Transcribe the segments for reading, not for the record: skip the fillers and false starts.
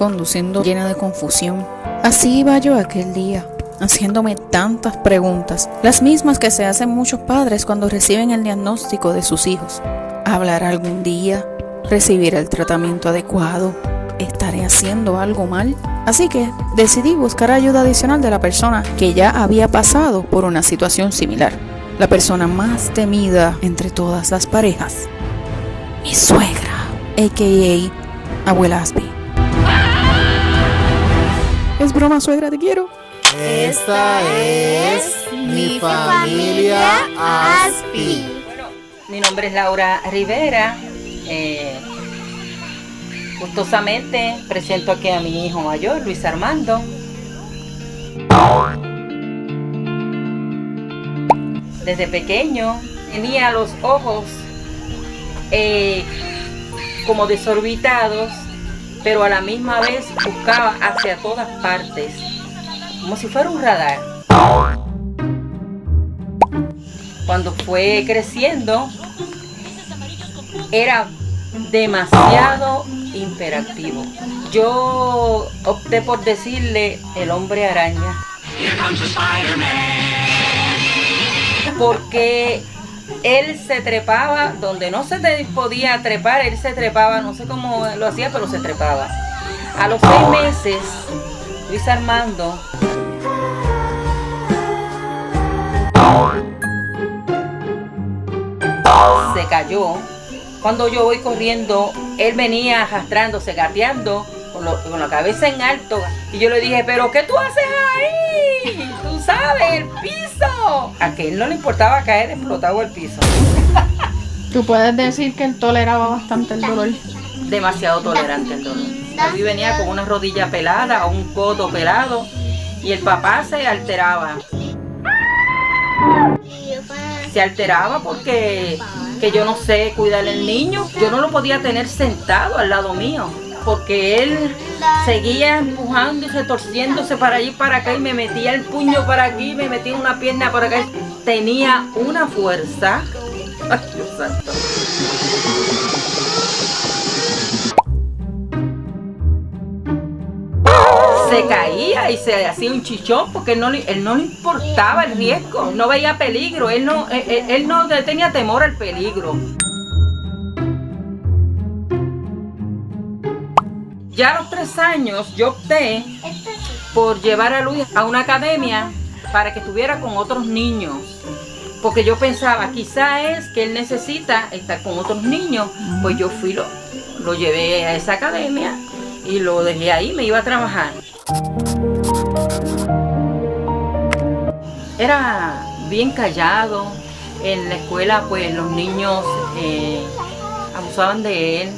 conduciendo llena de confusión. Así iba yo aquel día, haciéndome tantas preguntas, las mismas que se hacen muchos padres cuando reciben el diagnóstico de sus hijos. ¿Hablará algún día? ¿Recibirá el tratamiento adecuado? ¿Estaré haciendo algo mal? Así que decidí buscar ayuda adicional de la persona que ya había pasado por una situación similar. La persona más temida entre todas las parejas. Mi suegra, a.k.a. Abuela Aspi. Es broma, suegra, te quiero. Esta es mi familia Aspi. Bueno, mi nombre es Laura Rivera. Gustosamente presento aquí a mi hijo mayor, Luis Armando. Desde pequeño tenía los ojos como desorbitados, pero a la misma vez buscaba hacia todas partes, como si fuera un radar. Cuando fue creciendo, era demasiado imperactivo. Yo opté por decirle el hombre araña, porque él se trepaba donde no se podía trepar, él se trepaba, no sé cómo lo hacía, pero se trepaba. A los 6 meses, Luis Armando se cayó. Cuando yo voy corriendo, él venía arrastrándose, gateando, con la cabeza en alto. Y yo le dije, ¿pero qué tú haces ahí? Tú sabes, el piso. A que él no le importaba caer, explotaba el piso. Tú puedes decir que él toleraba bastante el dolor. Demasiado tolerante el dolor. Él venía con una rodilla pelada o un codo pelado y el papá se alteraba. Se alteraba porque que yo no sé cuidar al niño. Yo no lo podía tener sentado al lado mío, porque él seguía empujando y retorciéndose para allí y para acá, y me metía el puño para aquí, me metía una pierna por acá. Tenía una fuerza. Ay, Dios santo. Se caía y se hacía un chichón porque él no le importaba el riesgo, no veía peligro, él no tenía temor al peligro. Ya a los 3 años yo opté por llevar a Luis a una academia para que estuviera con otros niños, porque yo pensaba, quizá es que él necesita estar con otros niños. Pues yo fui, lo llevé a esa academia y lo dejé ahí, me iba a trabajar. Era bien callado. En la escuela pues los niños abusaban de él,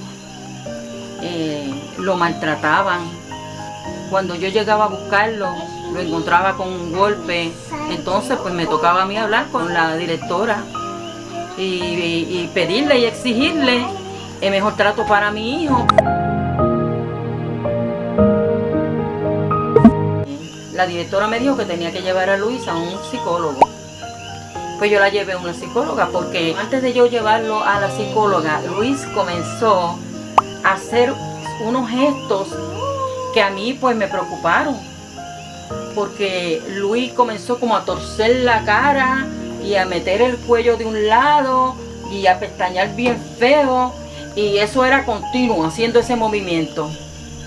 lo maltrataban. Cuando yo llegaba a buscarlo, lo encontraba con un golpe. Entonces pues me tocaba a mí hablar con la directora y pedirle y exigirle el mejor trato para mi hijo. La directora me dijo que tenía que llevar a Luis a un psicólogo. Pues yo la llevé a una psicóloga, porque antes de yo llevarlo a la psicóloga, Luis comenzó a hacer unos gestos que a mí pues me preocuparon, porque Luis comenzó como a torcer la cara y a meter el cuello de un lado y a pestañear bien feo, y eso era continuo, haciendo ese movimiento.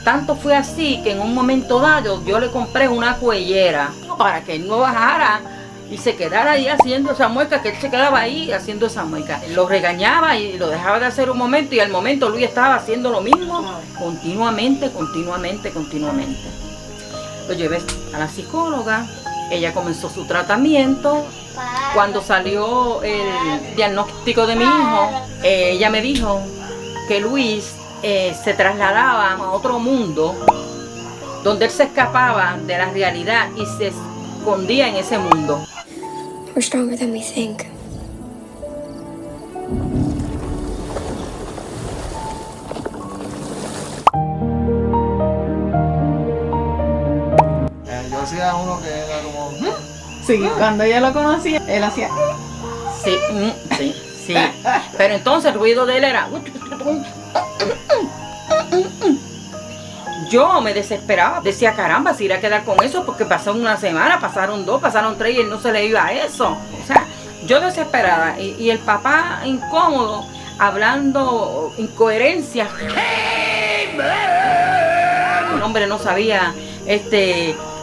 Tanto fue así que en un momento dado yo le compré una cuellera para que él no bajara y se quedara ahí haciendo esa mueca, que él se quedaba ahí haciendo esa mueca. Lo regañaba y lo dejaba de hacer un momento, y al momento Luis estaba haciendo lo mismo continuamente. Lo llevé a la psicóloga, ella comenzó su tratamiento. Cuando salió el diagnóstico de mi hijo, ella me dijo que Luis se trasladaba a otro mundo, donde él se escapaba de la realidad y se escondía en ese mundo. We're stronger than we think. Yo hacía uno que era como... Sí, cuando ella lo conocía, él hacía... Sí. Pero entonces el ruido de él era... yo me desesperaba. Decía, caramba, si irá a quedar con eso, porque pasó una semana, pasaron 2, pasaron 3 y él no se le iba a eso. O sea, yo desesperada. Y el papá incómodo, hablando incoherencias. El hombre no sabía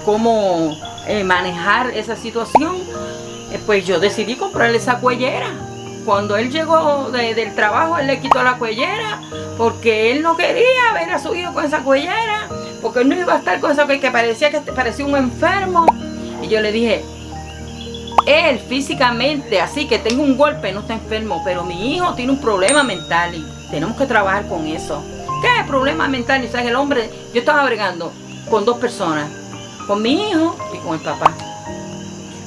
cómo manejar esa situación. Pues yo decidí comprarle esa cuellera. Cuando él llegó del trabajo, él le quitó la cuellera porque él no quería ver a su hijo con esa cuellera, porque él no iba a estar con esa que parecía un enfermo. Y yo le dije, él físicamente, así que tengo un golpe, no está enfermo, pero mi hijo tiene un problema mental y tenemos que trabajar con eso. ¿Qué problema mental? Y sabes, el hombre, yo estaba bregando con 2 personas, con mi hijo y con el papá.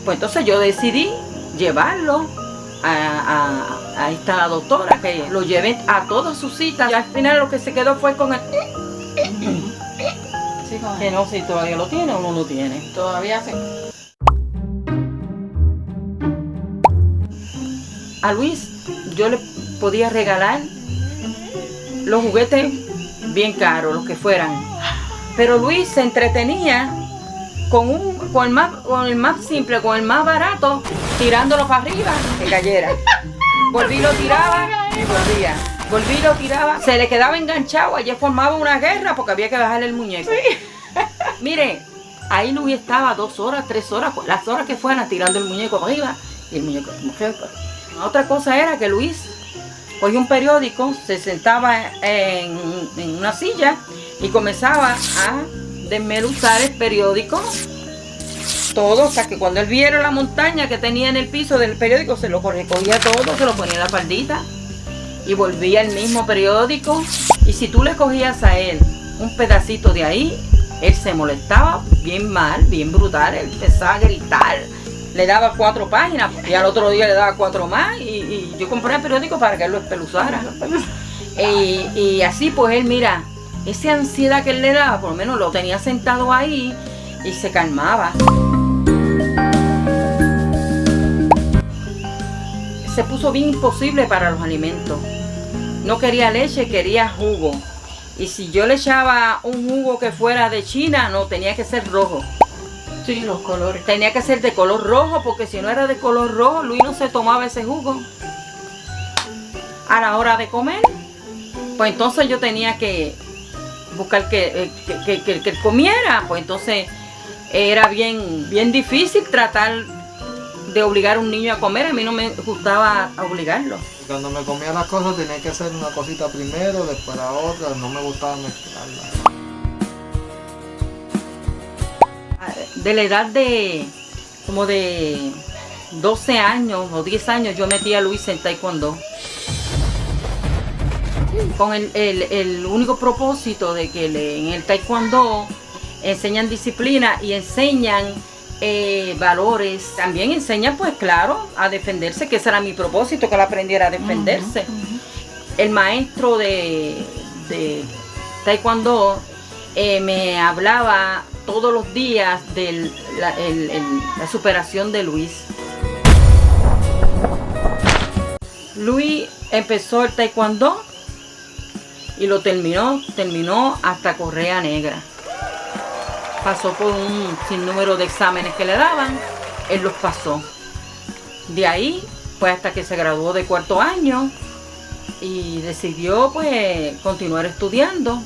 Pues entonces yo decidí llevarlo a esta doctora, que lo lleve a todas sus citas. Y al final lo que se quedó fue con el... Sí, con Que no sé si todavía lo tiene o no lo tiene. Todavía sí. A Luis yo le podía regalar los juguetes bien caros, los que fueran. Pero Luis se entretenía con el más simple, con el más barato, tirándolo para arriba, que cayera. Volví, lo tiraba y volvía. Volví, lo tiraba, se le quedaba enganchado, allí formaba una guerra porque había que bajarle el muñeco. Mire, ahí Luis estaba 2 horas, 3 horas, las horas que fueran, tirando el muñeco para arriba y el muñeco. Otra cosa era que Luis cogía un periódico, se sentaba en una silla y comenzaba a desmenuzar el periódico todo, hasta que cuando él viera la montaña que tenía en el piso del periódico, se lo recogía todo, se lo ponía en la faldita y volvía el mismo periódico. Y si tú le cogías a él un pedacito de ahí, él se molestaba bien mal, bien brutal, él empezaba a gritar, le daba 4 páginas y al otro día le daba 4 más y yo compré el periódico para que él lo espeluzara. Y así pues él, mira, esa ansiedad que él le daba, por lo menos lo tenía sentado ahí y se calmaba. Se puso bien imposible para los alimentos. No quería leche, quería jugo. Y si yo le echaba un jugo que fuera de China, no, tenía que ser rojo. Sí, los colores. Tenía que ser de color rojo, porque si no era de color rojo, Luis no se tomaba ese jugo. A la hora de comer, pues entonces yo tenía que buscar que él comiera. Pues entonces era bien difícil tratar de obligar a un niño a comer. A mí no me gustaba obligarlo. Cuando me comía las cosas tenía que hacer una cosita primero, después la otra, no me gustaba mezclarlas. De la edad de como de 12 años o 10 años yo metí a Luis en taekwondo. Con el único propósito de que en el taekwondo enseñan disciplina y enseñan valores. También enseñan, pues claro, a defenderse, que ese era mi propósito, que él aprendiera a defenderse. El maestro de taekwondo me hablaba todos los días de la superación de Luis. Luis empezó el taekwondo y lo terminó hasta correa negra. Pasó por un sinnúmero de exámenes que le daban, él los pasó. De ahí, pues hasta que se graduó de 4º año y decidió pues continuar estudiando.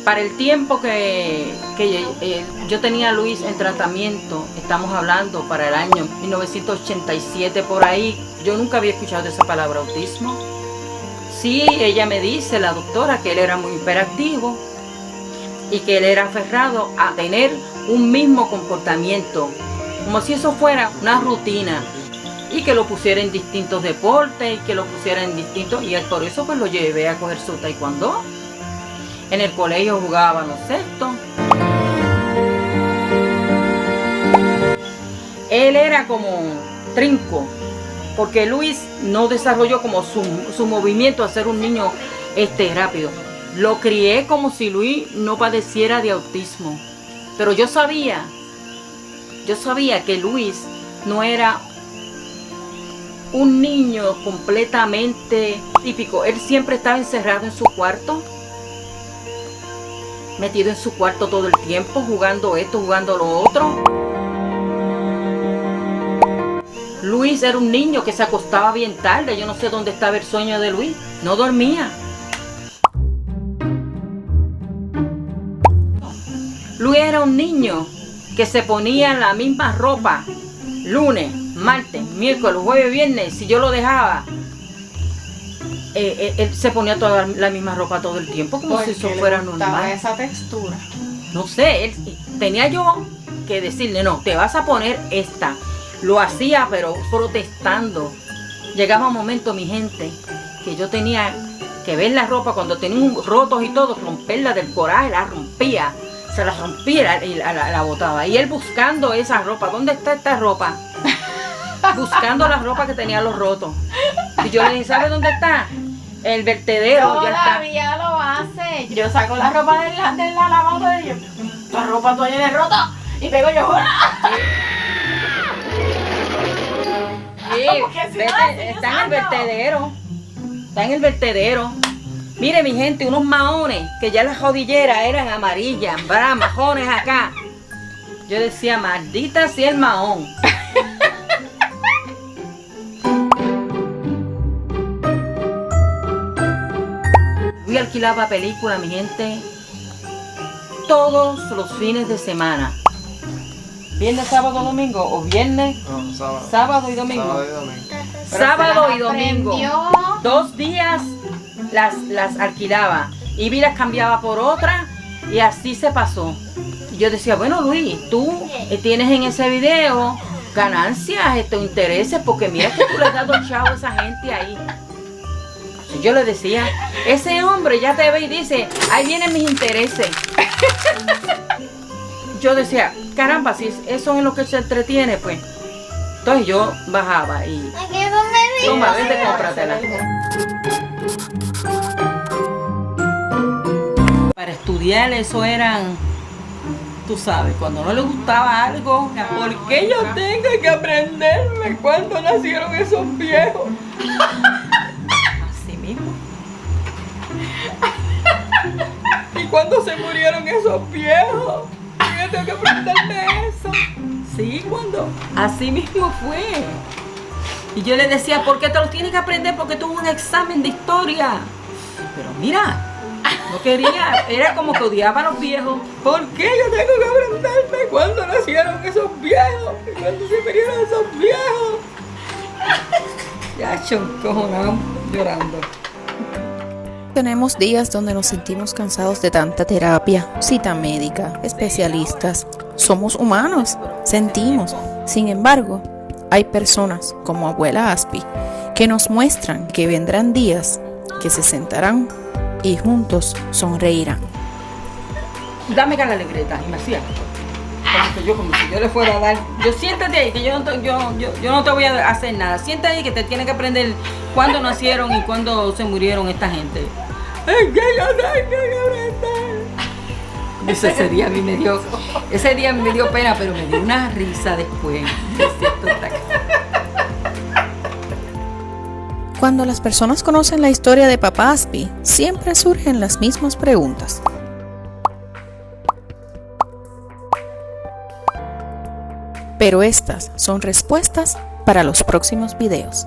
Para el tiempo que yo tenía a Luis en tratamiento, estamos hablando para el año 1987 por ahí, yo nunca había escuchado de esa palabra autismo. Sí, ella me dice, la doctora, que él era muy hiperactivo y que él era aferrado a tener un mismo comportamiento, como si eso fuera una rutina, y que lo pusiera en distintos deportes y que lo pusiera en distintos, y por eso pues lo llevé a coger su taekwondo. En el colegio jugaba baloncesto. Él era como trinco, porque Luis no desarrolló como su movimiento a ser un niño rápido. Lo crié como si Luis no padeciera de autismo. Pero yo sabía que Luis no era un niño completamente típico. Él siempre estaba encerrado en su cuarto, metido en su cuarto todo el tiempo, jugando esto, jugando lo otro. Luis era un niño que se acostaba bien tarde. Yo no sé dónde estaba el sueño de Luis. No dormía. Luis era un niño que se ponía la misma ropa lunes, martes, miércoles, jueves, viernes. Si yo lo dejaba, él se ponía toda la misma ropa todo el tiempo, como si eso fuera normal. Esa textura. No sé, tenía yo que decirle, no, te vas a poner esta. Lo hacía, pero protestando. Llegaba un momento, mi gente, que yo tenía que ver la ropa cuando tenía rotos y todo, romperla del coraje, la rompía. Se la rompía y la botaba. Y él buscando esa ropa. ¿Dónde está esta ropa? Buscando la ropa que tenía los rotos. Y yo le dije, ¿sabe dónde está? El vertedero. Todavía lo hace. Yo saco la ropa de la lavadora y yo, la ropa toda llena de rota. Y pego yo. Sí, está en el vertedero. Está en el vertedero. Mire, mi gente, unos maones que ya las rodilleras eran amarillas, majones acá. Yo decía, maldita sea el mahón. Luis alquilaba película, mi gente, todos los fines de semana. ¿Viernes, sábado, domingo? ¿O viernes, No, sábado y domingo? Sábado y domingo. Sábado y domingo. Aprendió. 2 días las alquilaba. Y las cambiaba por otra. Y así se pasó. Y yo decía, bueno, Luis, tú tienes en ese video ganancias, intereses, porque mira que tú le has dado chavo a esa gente ahí. Y yo le decía, ese hombre ya te ve y dice, ahí vienen mis intereses. Yo decía, caramba, si eso es en lo que se entretiene, pues. Entonces yo bajaba y toma, vete, cómpratela. Para estudiar eso eran, tú sabes, cuando no le gustaba algo, ¿por qué yo tengo que aprenderme cuándo nacieron esos viejos? Así mismo. ¿Y cuándo se murieron esos viejos? Yo tengo que aprenderme eso. Sí, cuando. Así mismo fue. Y yo le decía, ¿por qué te lo tienes que aprender? Porque tuve un examen de historia. Pero mira, no quería, era como que odiaba a los viejos. ¿Por qué yo tengo que aprenderme cuándo nacieron esos viejos? ¿Y cuándo se murieron esos viejos? Ya, choncojonado, llorando. Tenemos días donde nos sentimos cansados de tanta terapia, cita médica, especialistas. Somos humanos, sentimos. Sin embargo, hay personas como abuela Aspi que nos muestran que vendrán días que se sentarán y juntos sonreirán. Dame acá la libreta, y me hacía como si yo le fuera a dar. Yo siéntate ahí, que yo no te voy a hacer nada. Siéntate ahí que te tienes que aprender cuándo nacieron y cuándo se murieron esta gente. Es que yo tengo que aprender. Ese día a mí me dio pena, pero me dio una risa después. Cuando las personas conocen la historia de Papá Aspi, siempre surgen las mismas preguntas. Pero estas son respuestas para los próximos videos.